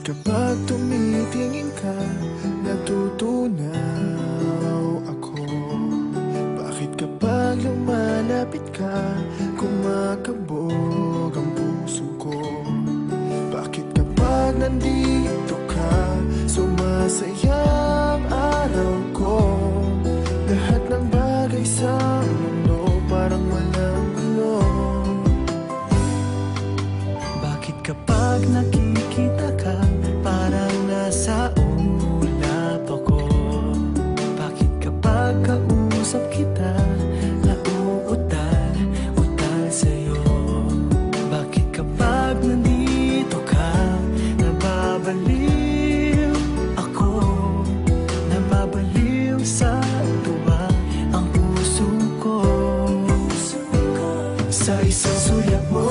kapag tumitingin ka, natutunaw ako? Bakit kapag lumalapit ka, kumakabog ang puso ko? Bakit kapag nandito ka, sumasaya ang araw ko? Lahat ng bagay sa mundo parang walang gulo. Bakit kapag nakikita ka, parang nasa ulap ako? Bakit kapag kausap kita, nauutal sa'yo? Bakit kapag nandito ka, nababaliw ako? Nababaliw sa tuwa ang puso ko. Sa isang sulyap mo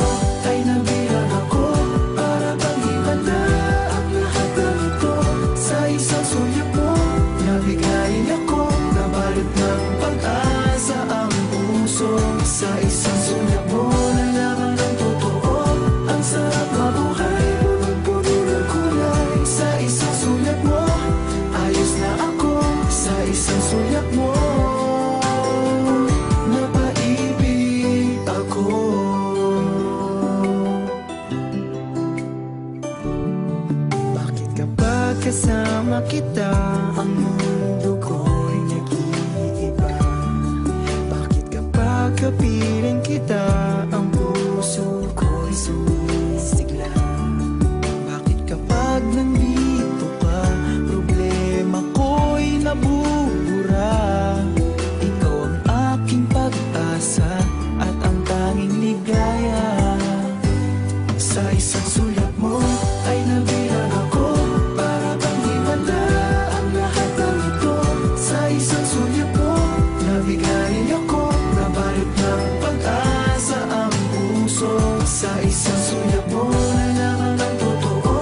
ay nabilang ako, para bang himala ang lahat ng ito. Sa isang sulyap mo, nabigayin ako, nabalot ng pag-asa ang puso. Sa isang sulyap mo, nalaman ng totoo, ang sarap mabuhay, punong-puno ng kulay. Sa isang sulyap mo, ayos na ako. Sa isang sulyap mo, napaibig ako. Bakit kapag kasama kita, ang mundo ko'y nag-iiba? Bakit kapag kapiling kita, ang puso ko'y sumisigla? Bakit kapag nandito ka, problema ko'y nabubura? Ikaw ang aking pag-asa at ang tanging ligaya. Sa isang sulyap mo ay nabilang ako, para bang himala ang lahat ng ito. Sa isang sulyap mo, nabigayin ako, nabalot ng pag-asa ang puso. Sa isang sulyap mo, nalaman ng totoo,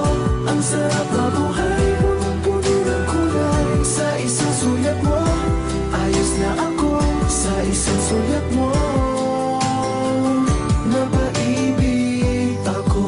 ang sarap mabuhay, punong-puno ng kulay. Sa isang sulyap mo, ayos na ako. Sa isang sulyap mo, napaibig ako.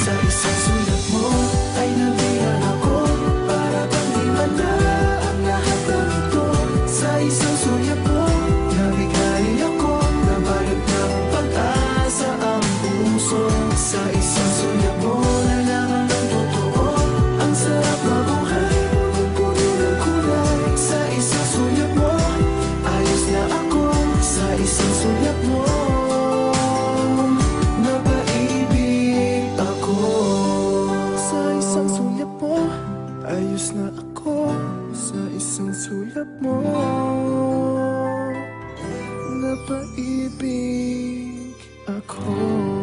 Sa isang sulyap mo ay nabilang ako, para bang himala ang lahat ng ito. Sa isang sulyap mo, nabigayin ako, nabalot ng pag-asa ang puso. Sa isang sulyap mo, nalaman ng totoo, ang sarap mabuhay, punong-puno ng kulay. Sa isang sulyap mo, ayos na ako. Sa isang sulyap mo, napaibig ako. Sa isang sulyap mo, ayos na ako. Sa isang sulyap mo, napaibig ako.